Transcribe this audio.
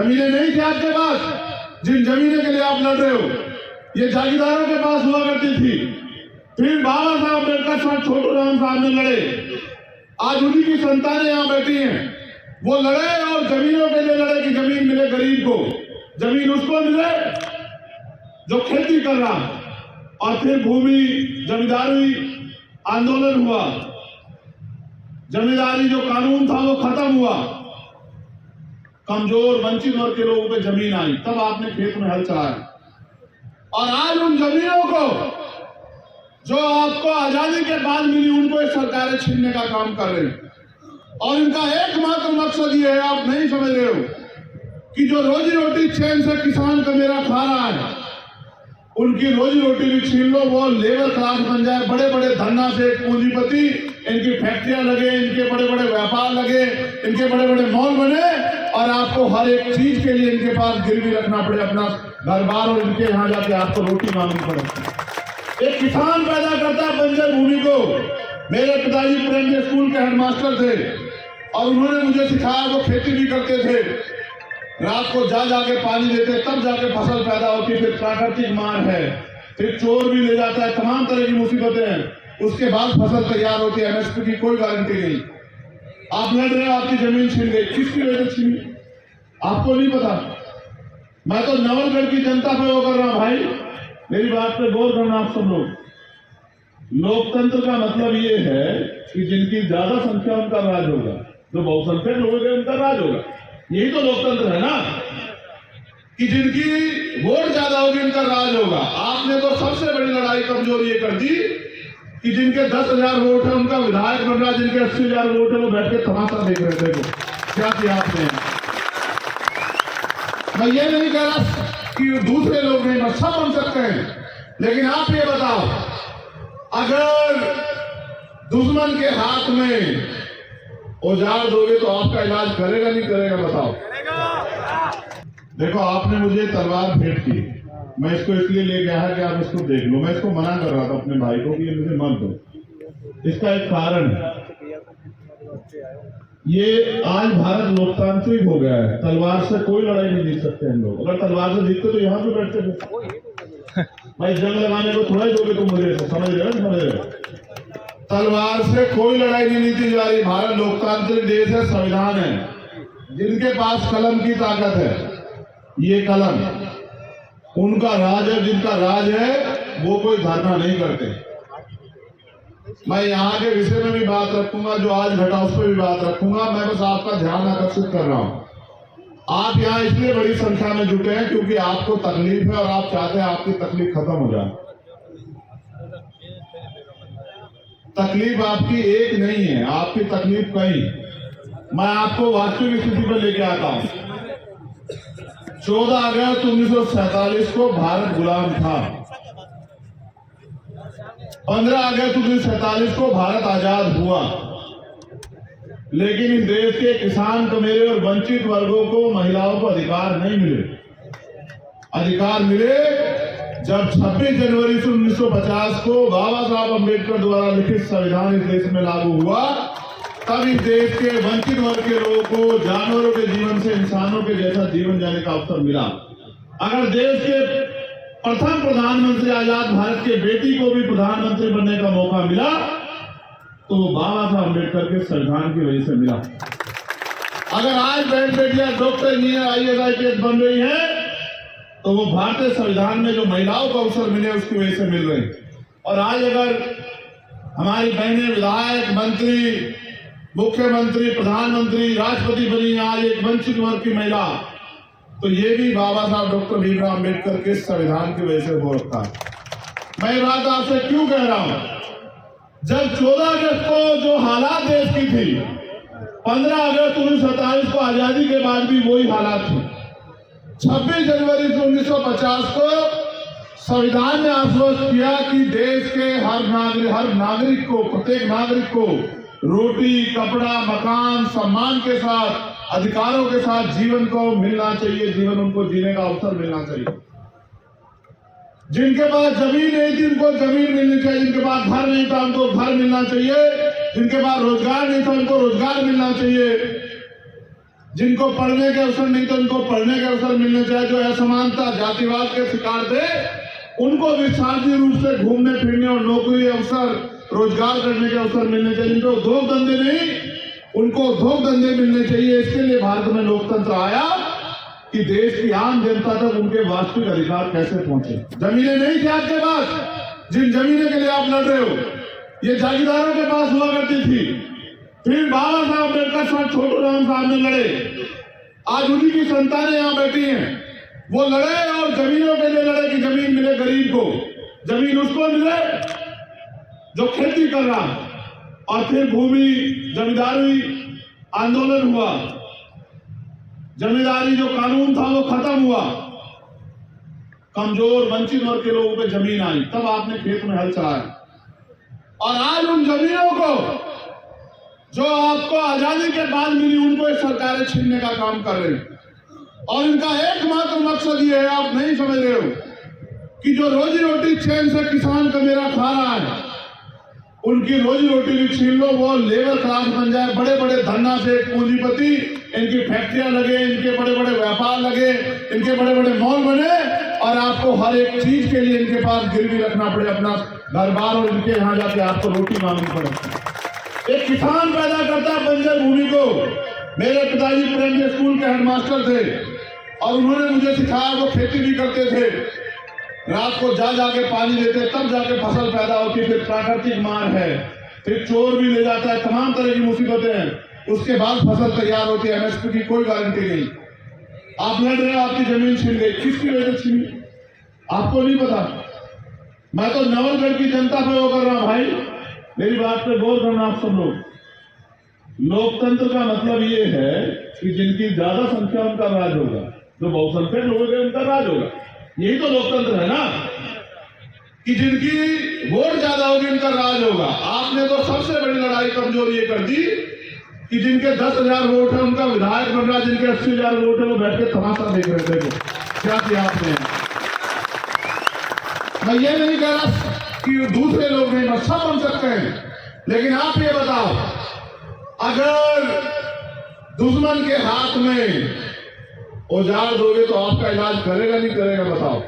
जमीनें नहीं थी आपके पास जिन जमीनों के लिए आप लड़ रहे हो, ये जागीरदारों के पास हुआ करती थी। फिर बाबा साहब अम्बेडकर साहब छोटूराम साहब ने लड़े, आज उन्हीं की संतानें यहाँ बैठी हैं। वो लड़े और जमीनों के लिए लड़े कि जमीन मिले गरीब को, जमीन उसको मिले जो खेती कर रहा। और फिर भूमि जमींदारी आंदोलन हुआ, जमींदारी जो कानून था वो खत्म हुआ, कमजोर वंचित वर्ग के लोगों पे जमीन आई, तब आपने खेत में हल चलाया। और आज उन जमीनों को जो आपको आजादी के बाद मिली, उनको सरकारें छीनने का काम कर रही हैं। और इनका एकमात्र मकसद ये है, आप नहीं समझ रहे हो, कि जो रोजी रोटी चैन से किसान का मेरा खा रहा है, उनकी रोजी रोटी भी छीन लो, वो लेबर क्लास बन जाए, बड़े बड़े धन्ना से पूंजीपति, इनकी फैक्ट्रियां लगे, इनके बड़े बड़े व्यापार लगे, इनके बड़े बड़े मॉल बने, और आपको हर एक चीज के लिए इनके पास गिरवी रखना पड़े अपना घर बार, और इनके यहाँ जाके आपको रोटी मांगनी पड़े। एक किसान पैदा करता है बंजर भूमि को। मेरे पिताजी प्राइमरी स्कूल के हेडमास्टर थे और उन्होंने मुझे सिखाया, वो खेती भी करते थे, रात को जाके पानी देते, तब जाके फसल पैदा होती। फिर प्राकृतिक मार है, फिर चोर भी ले जाता है, तमाम तरह की मुसीबतें हैं, उसके बाद फसल तैयार होती है। एमएसपी की कोई गारंटी नहीं। आप लड़ रहे हो, आपकी जमीन छीन गई, किसकी वजह से छीनी आपको नहीं पता। मैं तो नवलगढ़ की जनता पे वो कर रहा हूं भाई, मेरी बात पे गौर करना आप सब लोग। लोकतंत्र का मतलब ये है कि जिनकी ज्यादा संख्या उनका राज होगा, जो बहुसंख्यक लोग हैं उनका राज होगा। यही तो लोकतंत्र है ना, कि जिनकी वोट ज्यादा होगी उनका राज होगा। आपने तो सबसे बड़ी लड़ाई कमजोर ये कर दी कि जिनके 10,000 वोट है उनका विधायक बन रहा, जिनके 80,000 वोट है वो बैठ के तमाशा देख रहे थे। क्या किया आपने? मैं ये नहीं कह रहा कि दूसरे लोग नहीं, सब बन सकते हैं, लेकिन आप ये बताओ, अगर दुश्मन के हाथ में औजार दोगे तो आपका इलाज करेगा नहीं करेगा? बताओ। देखो, आपने मुझे तलवार भेंट की, मैं इसको इसलिए ले गया है कि आप इसको देख लो। मैं इसको मना कर रहा था अपने भाई को कि ये मुझे मत दो। इसका एक कारण है, ये आज भारत लोकतांत्रिक हो गया है, तलवार से कोई लड़ाई नहीं जीत सकते हैं लोग। अगर तलवार से जीतते तो यहाँ पे बैठते थे भाई, जंग लगाने को थोड़ा ही दोगे तुम मुझे, समझ रहे हो? समझ रहे हो? तलवार से कोई लड़ाई नहीं जीती जा रही। भारत लोकतांत्रिक देश है, संविधान है, जिनके पास कलम की ताकत है, ये कलम उनका राज है, जिनका राज है वो कोई धरना नहीं करते। मैं यहाँ के विषय में भी बात रखूंगा, जो आज घटा उस पर भी बात रखूंगा। मैं बस आपका ध्यान आकर्षित कर रहा हूँ। आप यहाँ इसलिए बड़ी संख्या में जुटे हैं क्योंकि आपको तकलीफ है और आप चाहते हैं आपकी तकलीफ खत्म हो जाए। तकलीफ आपकी एक नहीं है, आपकी तकलीफ कई। मैं आपको वास्तविक स्थिति पर लेके आता हूँ। 14 अगस्त 1947 को भारत गुलाम था। 15 अगस्त 1947 को भारत आजाद हुआ। लेकिन इस देश के किसान, कमेरे और वंचित वर्गों को, महिलाओं को अधिकार नहीं मिले। अधिकार मिले जब 26 जनवरी 1950 को बाबा साहब अम्बेडकर द्वारा लिखित संविधान इस देश में लागू हुआ। तब इस देश के वंचित वर्ग के लोगों को जानवरों के जीवन से इंसानों के जैसा जीवन जाने का अवसर मिला। अगर देश के प्रथम प्रधानमंत्री आजाद भारत के बेटी को भी प्रधानमंत्री बनने का मौका मिला तो बाबा साहब अम्बेडकर के संविधान की वजह से मिला। अगर आज बहन बेटियां डॉक्टर, इंजीनियर, IAS, IPS बन रही हैं तो वो भारतीय संविधान में जो महिलाओं को अवसर मिले उसकी वजह से मिल रहे। और आज अगर हमारी बहनें विधायक, मंत्री, मुख्यमंत्री, प्रधानमंत्री, राष्ट्रपति बनी, आज एक वंचित वर्ग की महिला, तो ये भी बाबा साहब डॉक्टर भीमराव अम्बेडकर के संविधान की वजह से हो रखा है। मैं ये बात आपसे क्यों कह रहा हूं? जब 14 अगस्त को जो हालात देश की थी, 15 अगस्त 1947 को आजादी के बाद भी वही हालात थे। 26 जनवरी 1950 को संविधान ने आश्वस्त किया कि देश के हर नागरिक को, प्रत्येक नागरिक को रोटी, कपड़ा, मकान, सम्मान के साथ, अधिकारों के साथ जीवन को मिलना चाहिए, जीवन उनको जीने का अवसर मिलना चाहिए। जिनके पास जमीन नहीं थी उनको जमीन मिलनी चाहिए, जिनके पास घर नहीं था उनको घर मिलना चाहिए, जिनके पास रोजगार नहीं था उनको रोजगार मिलना चाहिए। जिनको पढ़ने के अवसर नहीं तो उनको पढ़ने के अवसर मिलने चाहिए। जो असमानता जातिवाद के शिकार थे उनको भी शांति रूप से घूमने फिरने और नौकरी अवसर रोजगार करने के अवसर मिलने चाहिए। जिनको उद्योग धंधे नहीं उनको उद्योग धंधे मिलने चाहिए। इसके लिए भारत में लोकतंत्र आया कि देश की आम जनता तक उनके वास्तविक अधिकार कैसे पहुंचे। जमीनें नहीं थी आपके पास, जिन जमीनों के लिए आप लड़ रहे हो ये जागीरदारों के पास हुआ करती थी। फिर बाबा साहब अम्बेडकर साहब छोटूराम साहब ने लड़े, आज उन्हीं की संतानें यहाँ बैठी हैं। वो लड़े और जमीनों के लिए लड़े कि जमीन मिले गरीब को, जमीन उसको मिले जो खेती कर रहा। और फिर भूमि जमींदारी आंदोलन हुआ, जमींदारी जो कानून था वो खत्म हुआ, कमजोर वंचित वर्ग के लोगों पे जमीन आई, तब आपने खेत में हल चलाया। और आज उन जमीनों को जो आपको आजादी के बाद मिली उनको ये सरकारें छीनने का काम कर रही। और इनका एकमात्र मकसद ये है, आप नहीं समझ रहे हो, कि जो रोजी रोटी चैन से किसान का मेरा खा रहा है उनकी रोजी रोटी भी छीन लो, वो लेबर क्लास बन जाए, बड़े बड़े धन्ना से पूंजीपति, इनकी फैक्ट्रियां लगे, इनके बड़े बड़े व्यापार लगे, इनके बड़े बड़े मॉल बने और आपको हर एक चीज के लिए इनके पास गिरवी रखना पड़े अपना घर बार, और इनके यहाँ जाके आपको रोटी मांगनी पड़े। एक किसान पैदा करता है बंजर भूमि को। मेरे पिताजी प्राइमरी स्कूल के हेडमास्टर थे और उन्होंने मुझे सिखाया, वो खेती भी करते थे, रात को जा जाके पानी देते, तब जाके फसल पैदा होती। फिर प्राकृतिक मार है, फिर चोर भी ले जाता है, तमाम तरह की मुसीबतें हैं, उसके बाद फसल तैयार होती है। एमएसपी की कोई गारंटी नहीं। आप लड़ रहे हो, आपकी जमीन छीन गई, किसकी वजह से छीनी आपको नहीं पता। मैं तो नवलगढ़ की जनता पे वो कर रहा हूं भाई, मेरी बात पे गौर करना आप सब लोग। लोकतंत्र का मतलब ये है कि जिनकी ज्यादा संख्या उनका राज होगा, जो बहुसंख्यक लोग हैं उनका राज होगा। यही तो लोकतंत्र है ना, कि जिनकी वोट ज्यादा होगी उनका राज होगा। आपने तो सबसे बड़ी लड़ाई कमजोर ये कर दी कि जिनके 10,000 वोट है उनका विधायक बन रहा, जिनके 80,000 वोट है वो बैठ के तमाशा देख रहे थे। क्या किया आपने? मैं ये नहीं कह रहा कि दूसरे लोग नहीं, सब बन सकते हैं, लेकिन आप ये बताओ, अगर दुश्मन के हाथ में औजार दोगे तो आपका इलाज करेगा नहीं करेगा? बताओ।